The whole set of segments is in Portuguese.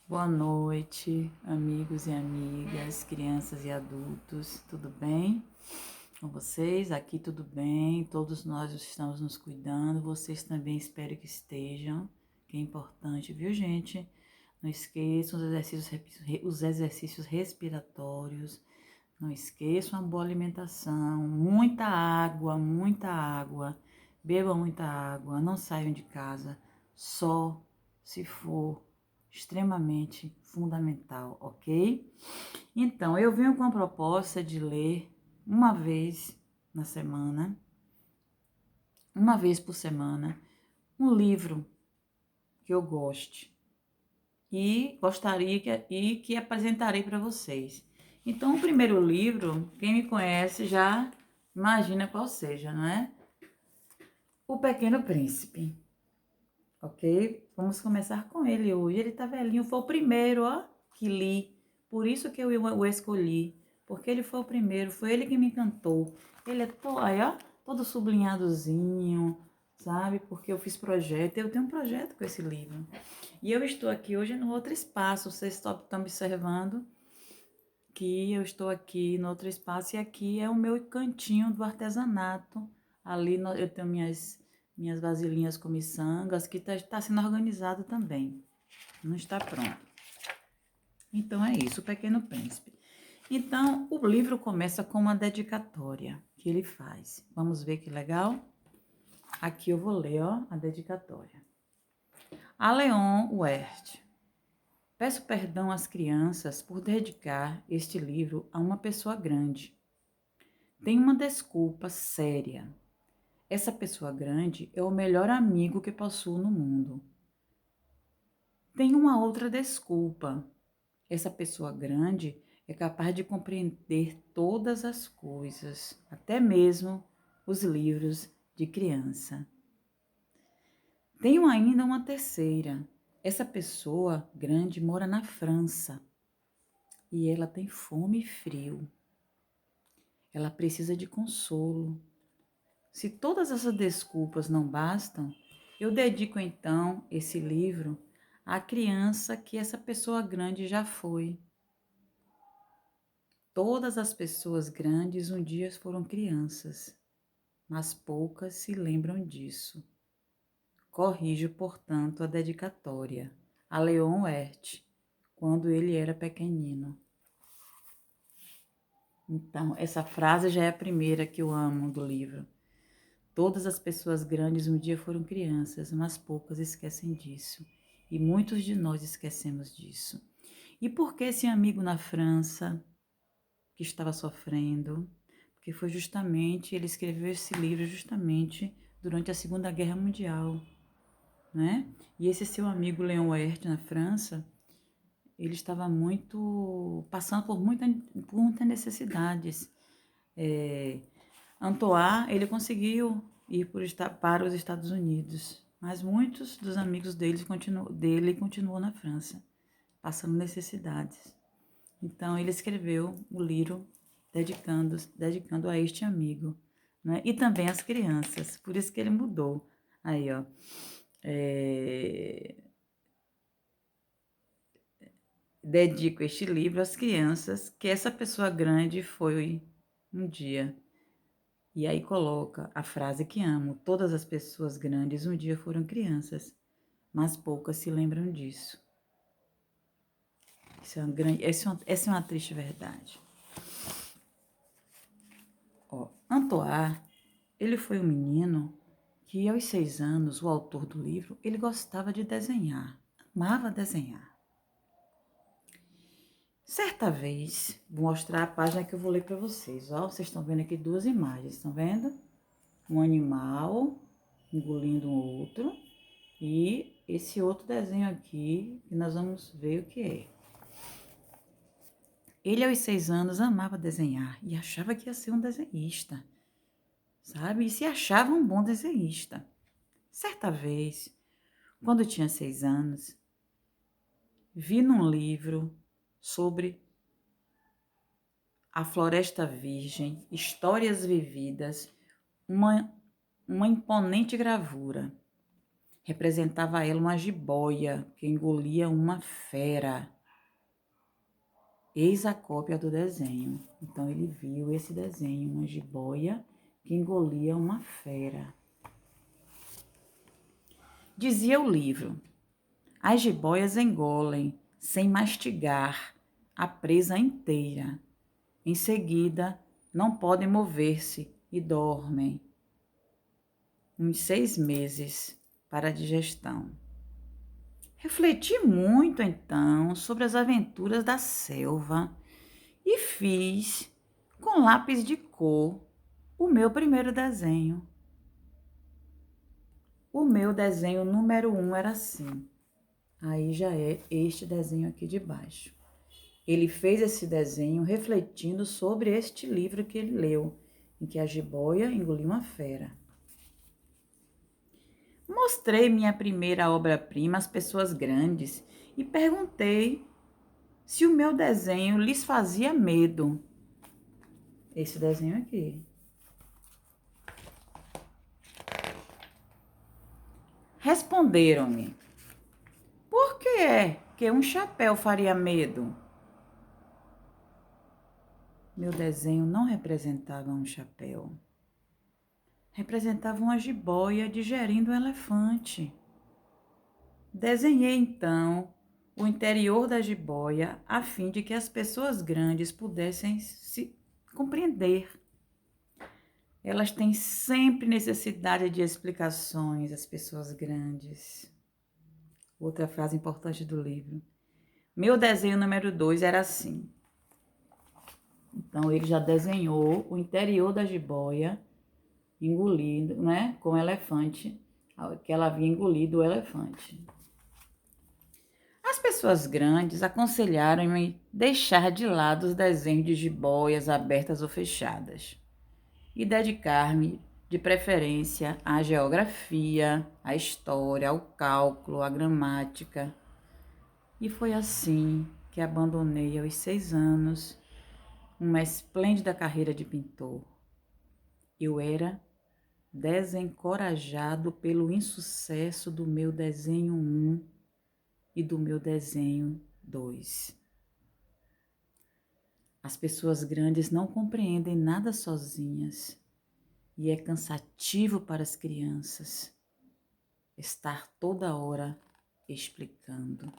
Boa noite, amigos e amigas, crianças e adultos, tudo bem com vocês? Aqui tudo bem, todos nós estamos nos cuidando, vocês também espero que estejam, que é importante, viu, gente? Não esqueçam os exercícios respiratórios, não esqueçam a boa alimentação, muita água, bebam muita água, não saiam de casa, só se for extremamente fundamental, ok? Então, eu venho com a proposta de ler uma vez na semana, uma vez por semana, um livro que eu goste e gostaria que apresentarei para vocês. Então, o primeiro livro, quem me conhece já imagina qual seja, não é? O Pequeno Príncipe, ok? Vamos começar com ele hoje. Ele tá velhinho, foi o primeiro, ó, que li. Por isso que eu o escolhi, porque ele foi o primeiro, foi ele que me encantou. Ele é aí, ó, todo sublinhadozinho, sabe? Porque eu fiz projeto, eu tenho um projeto com esse livro. E eu estou aqui hoje no outro espaço, vocês estão observando que eu estou aqui no outro espaço e aqui é o meu cantinho do artesanato. Ali eu tenho minhas vasilhinhas com miçangas, que está sendo organizado também. Não está pronto. Então é isso, o Pequeno Príncipe. Então, o livro começa com uma dedicatória que ele faz. Vamos ver que legal? Aqui eu vou ler, ó, a dedicatória. A Leon Wert. Peço perdão às crianças por dedicar este livro a uma pessoa grande. Tenho uma desculpa séria. Essa pessoa grande é o melhor amigo que possuo no mundo. Tenho uma outra desculpa. Essa pessoa grande é capaz de compreender todas as coisas, até mesmo os livros de criança. Tenho ainda uma terceira. Essa pessoa grande mora na França e ela tem fome e frio. Ela precisa de consolo. Se todas essas desculpas não bastam, eu dedico então esse livro à criança que essa pessoa grande já foi. Todas as pessoas grandes um dia foram crianças, mas poucas se lembram disso. Corrijo, portanto, a dedicatória a Leon Wert, quando ele era pequenino. Então, essa frase já é a primeira que eu amo do livro. Todas as pessoas grandes um dia foram crianças, mas poucas esquecem disso. E muitos de nós esquecemos disso. E por que esse amigo na França que estava sofrendo? Porque foi justamente, ele escreveu esse livro justamente durante a Segunda Guerra Mundial, né? E esse seu amigo Leon Wert na França, ele estava passando por muitas necessidades. Antoine, ele conseguiu ir para os Estados Unidos, mas muitos dos amigos dele continuou na França, passando necessidades. Então, ele escreveu o livro dedicando a este amigo, né? E também às crianças, por isso que ele mudou. Aí, ó, dedico este livro às crianças que essa pessoa grande foi um dia. E aí coloca a frase que amo: todas as pessoas grandes um dia foram crianças, mas poucas se lembram disso. Essa é uma triste verdade. Ó, Antoine, ele foi um menino que aos 6 anos, o autor do livro, ele gostava de desenhar, amava desenhar. Certa vez, vou mostrar a página que eu vou ler para vocês. Ó, vocês estão vendo aqui duas imagens, estão vendo? Um animal engolindo um outro e esse outro desenho aqui, que nós vamos ver o que é. Ele, aos 6 anos, amava desenhar e achava que ia ser um desenhista, sabe? E se achava um bom desenhista. Certa vez, quando tinha 6 anos, vi num livro sobre a Floresta Virgem, Histórias Vividas, uma imponente gravura. representava ela uma jiboia que engolia uma fera. Eis a cópia do desenho. Então ele viu esse desenho, uma jiboia que engolia uma fera. Dizia o livro: as jiboias engolem, sem mastigar, a presa inteira. Em seguida, não podem mover-se e dormem uns 6 meses para a digestão. Refleti muito, então, sobre as aventuras da selva e fiz, com lápis de cor, o meu primeiro desenho. O meu desenho número 1 era assim. Aí já é este desenho aqui de baixo. Ele fez esse desenho refletindo sobre este livro que ele leu, em que a jiboia engoliu uma fera. Mostrei minha primeira obra-prima às pessoas grandes e perguntei se o meu desenho lhes fazia medo. Esse desenho aqui. Responderam-me: por que é que um chapéu faria medo? Meu desenho não representava um chapéu. Representava uma jiboia digerindo um elefante. Desenhei, então, o interior da jiboia a fim de que as pessoas grandes pudessem se compreender. Elas têm sempre necessidade de explicações, as pessoas grandes. Outra frase importante do livro. Meu desenho número 2 era assim. Então, ele já desenhou o interior da jiboia, engolindo, né, com o elefante, que ela havia engolido o elefante. As pessoas grandes aconselharam-me deixar de lado os desenhos de jiboias abertas ou fechadas e dedicar-me, de preferência, à geografia, à história, ao cálculo, à gramática. E foi assim que abandonei aos 6 anos uma esplêndida carreira de pintor. Eu era desencorajado pelo insucesso do meu desenho 1 e do meu desenho 2. As pessoas grandes não compreendem nada sozinhas e é cansativo para as crianças estar toda hora explicando.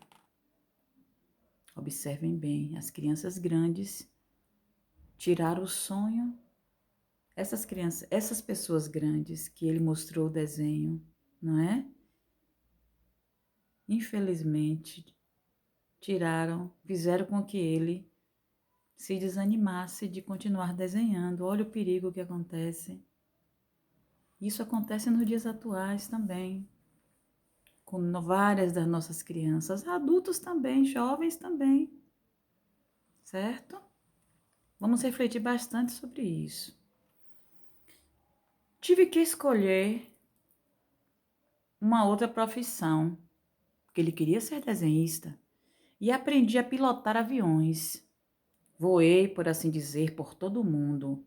Observem bem, as crianças grandes tiraram o sonho. Essas pessoas grandes que ele mostrou o desenho, não é? Infelizmente, fizeram com que ele se desanimasse de continuar desenhando. Olha o perigo que acontece. Isso acontece nos dias atuais também, com várias das nossas crianças, adultos também, jovens também, certo? Vamos refletir bastante sobre isso. Tive que escolher uma outra profissão, porque ele queria ser desenhista, e aprendi a pilotar aviões. Voei, por assim dizer, por todo o mundo,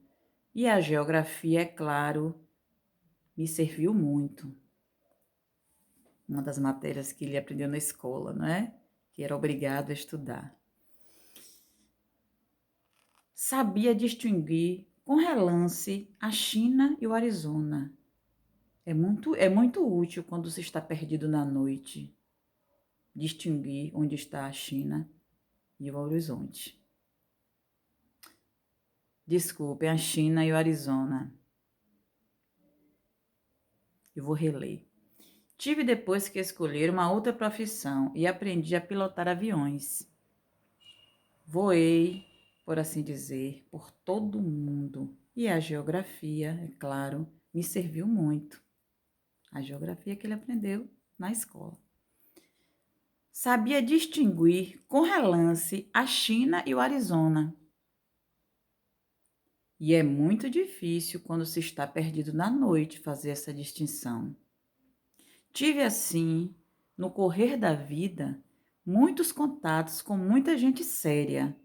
e a geografia, é claro, me serviu muito. Uma das matérias que ele aprendeu na escola, não é? Que era obrigado a estudar. Sabia distinguir com relance a China e o Arizona. É muito útil quando se está perdido na noite, distinguir onde está a China e o horizonte. Desculpem, a China e o Arizona. Eu vou reler. Tive depois que escolher uma outra profissão e aprendi a pilotar aviões. Voei, por assim dizer, por todo o mundo. E a geografia, é claro, me serviu muito. A geografia que ele aprendeu na escola. Sabia distinguir com relance a China e o Arizona. E é muito difícil quando se está perdido na noite fazer essa distinção. Tive assim, no correr da vida, muitos contatos com muita gente séria.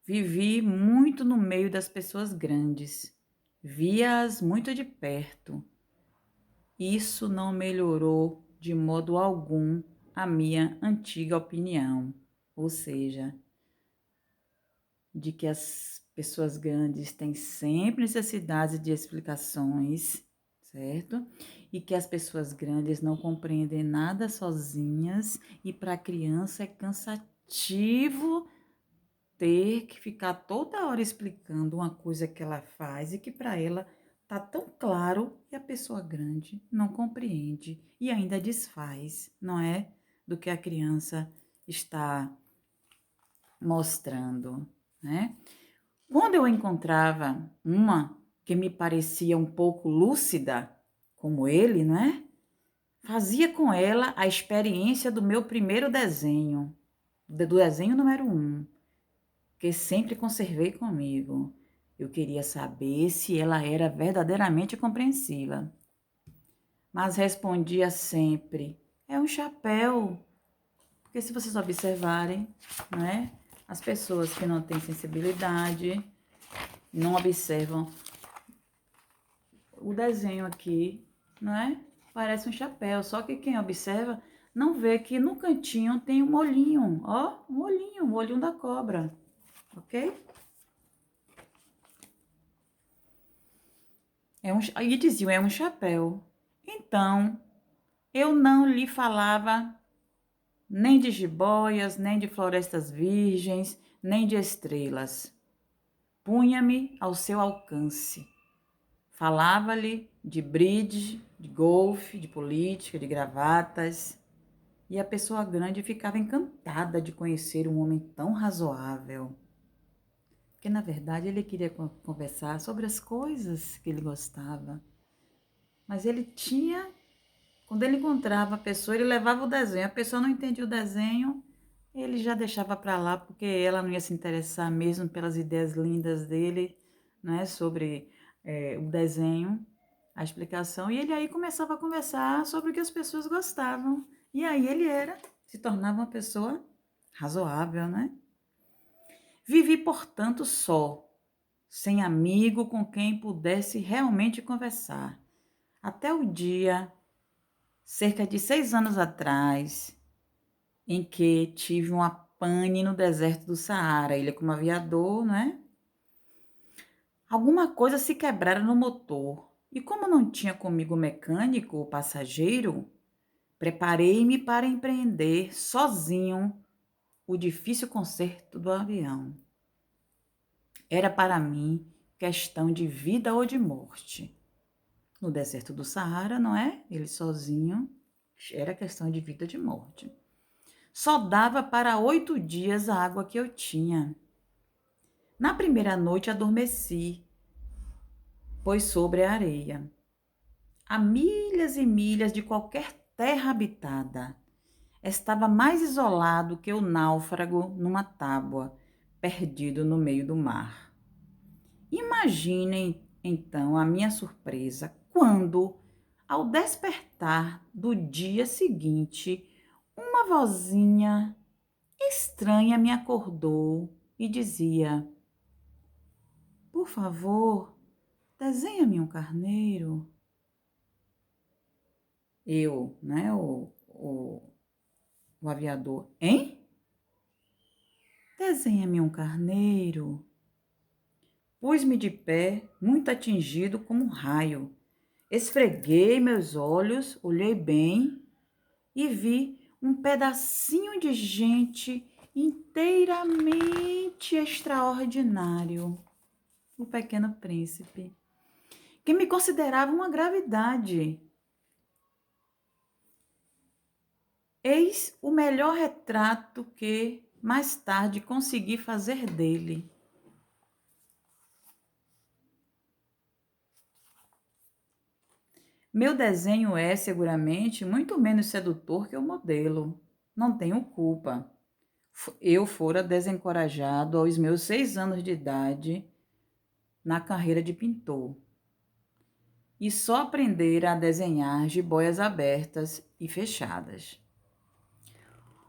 Vivi muito no meio das pessoas grandes, via-as muito de perto. Isso não melhorou de modo algum a minha antiga opinião, ou seja, de que as pessoas grandes têm sempre necessidade de explicações, certo? E que as pessoas grandes não compreendem nada sozinhas e para a criança é cansativo ter que ficar toda hora explicando uma coisa que ela faz e que para ela tá tão claro e a pessoa grande não compreende e ainda desfaz, não é? Do que a criança está mostrando, né? Quando eu encontrava uma que me parecia um pouco lúcida, como ele, não é? Fazia com ela a experiência do meu primeiro desenho, do desenho número 1, que sempre conservei comigo. Eu queria saber se ela era verdadeiramente compreensiva, mas respondia sempre: é um chapéu. Porque se vocês observarem, né, as pessoas que não têm sensibilidade não observam o desenho aqui, não é? Parece um chapéu, só que quem observa não vê que no cantinho tem um olhinho, ó, um olhinho da cobra, ok? Aí diziam, é um chapéu. Então, eu não lhe falava nem de jiboias, nem de florestas virgens, nem de estrelas. Punha-me ao seu alcance. Falava-lhe de bridge, de golfe, de política, de gravatas. E a pessoa grande ficava encantada de conhecer um homem tão razoável. Porque, na verdade, ele queria conversar sobre as coisas que ele gostava. Mas ele tinha, quando ele encontrava a pessoa, ele levava o desenho. A pessoa não entendia o desenho, ele já deixava para lá, porque ela não ia se interessar mesmo pelas ideias lindas dele, né, sobre o desenho, a explicação. E ele aí começava a conversar sobre o que as pessoas gostavam. E aí ele se tornava uma pessoa razoável, né? Vivi, portanto, só, sem amigo com quem pudesse realmente conversar. Até o dia, cerca de 6 anos atrás, em que tive uma pane no deserto do Saara. Ele é como aviador, né? Alguma coisa se quebrara no motor. E como não tinha comigo mecânico ou passageiro, preparei-me para empreender sozinho o difícil conserto do avião. Era para mim questão de vida ou de morte. No deserto do Saara, não é? Ele sozinho, era questão de vida ou de morte. Só dava para 8 dias a água que eu tinha. Na primeira noite adormeci, pois sobre a areia, a milhas e milhas de qualquer terra habitada. Estava mais isolado que o náufrago numa tábua, perdido no meio do mar. Imaginem, então, a minha surpresa quando, ao despertar do dia seguinte, uma vozinha estranha me acordou e dizia: por favor, desenha-me um carneiro. Eu, né, o aviador, hein? Desenha-me um carneiro. Pus-me de pé, muito atingido como um raio. Esfreguei meus olhos, olhei bem e vi um pedacinho de gente inteiramente extraordinário, o Pequeno Príncipe, que me considerava uma gravidade. Eis o melhor retrato que, mais tarde, consegui fazer dele. Meu desenho é, seguramente, muito menos sedutor que o modelo. Não tenho culpa. Eu fora desencorajado aos meus 6 anos de idade na carreira de pintor. E só aprendera a desenhar jiboias abertas e fechadas.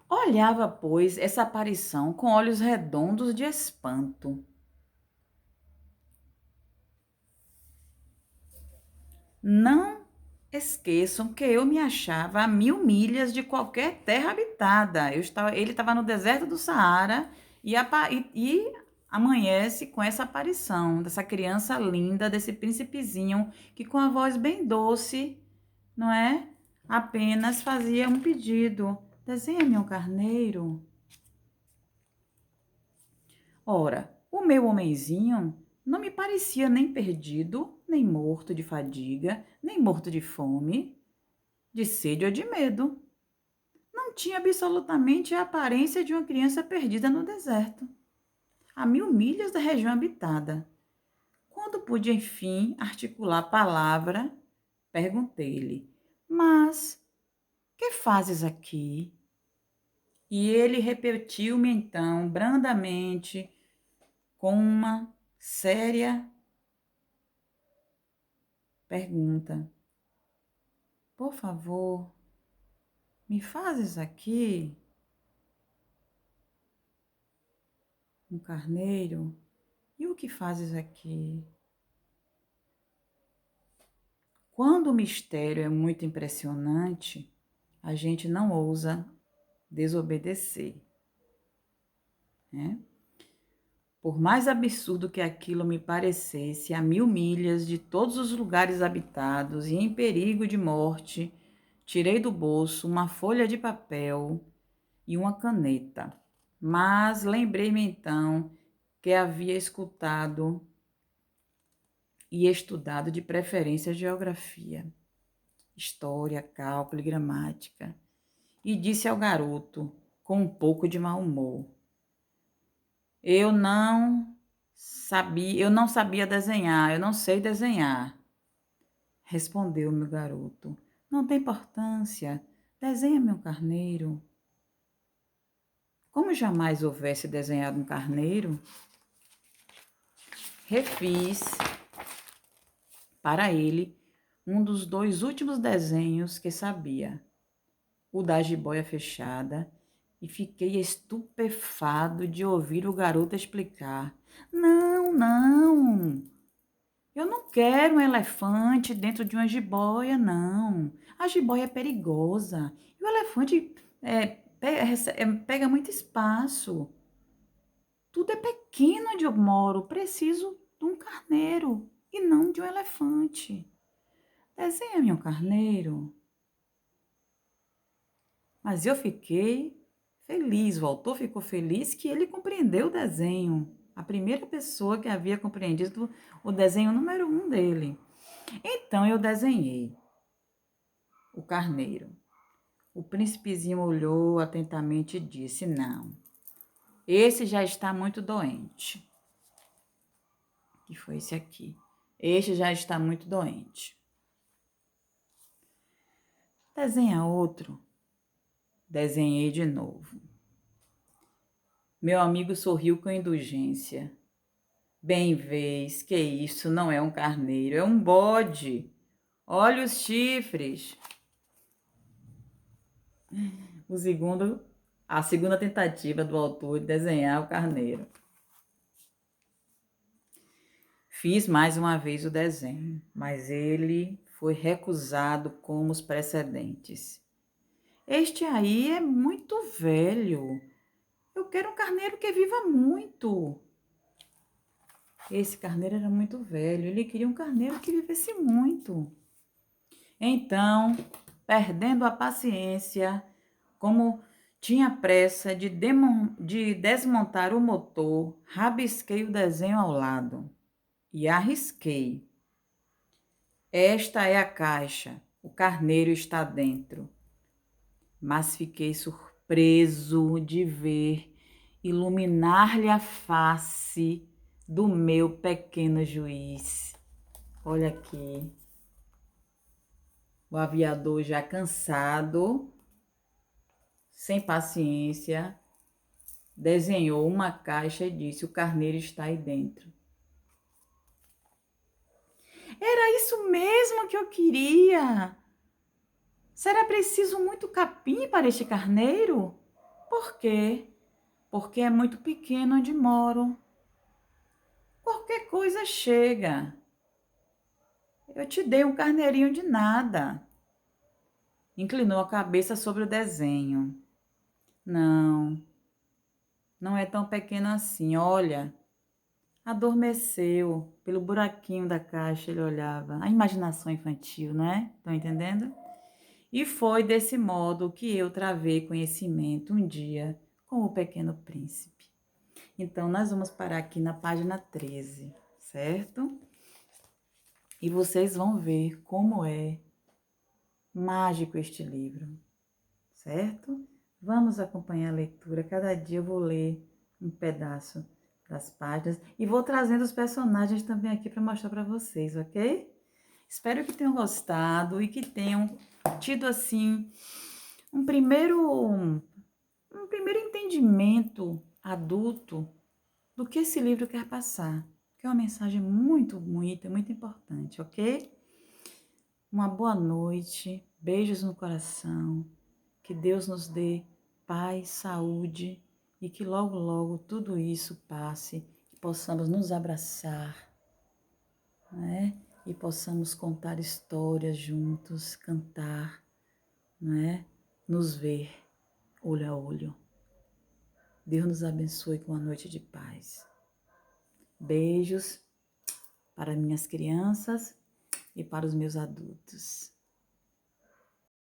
Olhava, pois, essa aparição com olhos redondos de espanto. Não esqueçam que eu me achava a 1000 milhas de qualquer terra habitada. Ele estava no deserto do Saara e amanhece com essa aparição dessa criança linda, desse príncipezinho que com a voz bem doce, não é? Apenas fazia um pedido: desenha-me um carneiro. Ora, o meu homenzinho não me parecia nem perdido, nem morto de fadiga, nem morto de fome, de sede ou de medo. Não tinha absolutamente a aparência de uma criança perdida no deserto, a 1000 milhas da região habitada. Quando pude, enfim, articular a palavra, perguntei-lhe: Mas, que fazes aqui? E ele repetiu-me então, brandamente, com uma séria pergunta: Por favor, me fazes aqui um carneiro? E o que fazes aqui? Quando o mistério é muito impressionante, a gente não ousa desobedecer, né? Por mais absurdo que aquilo me parecesse, a 1000 milhas de todos os lugares habitados e em perigo de morte, tirei do bolso uma folha de papel e uma caneta. Mas lembrei-me então que havia escutado e estudado de preferência geografia, história, cálculo e gramática, e disse ao garoto, com um pouco de mau humor: eu não sabia desenhar, eu não sei desenhar. Respondeu-me o garoto: Não tem importância, desenha-me um carneiro. Como jamais houvesse desenhado um carneiro, refiz para ele um dos 2 últimos desenhos que sabia, o da jiboia fechada, e fiquei estupefado de ouvir o garoto explicar: Não, não, eu não quero um elefante dentro de uma jiboia, não. A jiboia é perigosa e o elefante pega muito espaço. Tudo é pequeno onde eu moro, preciso de um carneiro e não de um elefante. Desenha-me um carneiro. Mas eu fiquei feliz, o autor ficou feliz que ele compreendeu o desenho. A primeira pessoa que havia compreendido o desenho número 1 dele. Então eu desenhei o carneiro. O príncipezinho olhou atentamente e disse: Não, esse já está muito doente. Que foi esse aqui. Este já está muito doente. Desenha outro. Desenhei de novo. Meu amigo sorriu com indulgência. Bem vês que isso não é um carneiro, é um bode. Olha os chifres. A segunda tentativa do autor de desenhar o carneiro. Fiz mais uma vez o desenho, mas ele foi recusado como os precedentes. Este aí é muito velho. Eu quero um carneiro que viva muito. Esse carneiro era muito velho. Ele queria um carneiro que vivesse muito. Então, perdendo a paciência, como tinha pressa de desmontar o motor, rabisquei o desenho ao lado e arrisquei. Esta é a caixa, o carneiro está dentro. Mas fiquei surpreso de ver iluminar-lhe a face do meu pequeno juiz. Olha aqui, o aviador já cansado, sem paciência, desenhou uma caixa e disse: o carneiro está aí dentro. Era isso mesmo que eu queria. Será preciso muito capim para este carneiro? Por quê? Porque é muito pequeno onde moro. Qualquer coisa chega. Eu te dei um carneirinho de nada. Inclinou a cabeça sobre o desenho. Não, não é tão pequeno assim. Olha, adormeceu. Pelo buraquinho da caixa ele olhava. A imaginação infantil, não é? Estão entendendo? E foi desse modo que eu travei conhecimento um dia com o Pequeno Príncipe. Então, nós vamos parar aqui na página 13, certo? E vocês vão ver como é mágico este livro, certo? Vamos acompanhar a leitura. Cada dia eu vou ler um pedaço das páginas e vou trazendo os personagens também aqui para mostrar para vocês, ok? Espero que tenham gostado e que tenham tido, assim, um primeiro entendimento adulto do que esse livro quer passar, que é uma mensagem muito bonita, muito importante, ok? Uma boa noite, beijos no coração, que Deus nos dê paz, saúde e que logo, logo tudo isso passe, que possamos nos abraçar, né? E possamos contar histórias juntos, cantar, né? Nos ver olho a olho. Deus nos abençoe com uma noite de paz. Beijos para minhas crianças e para os meus adultos.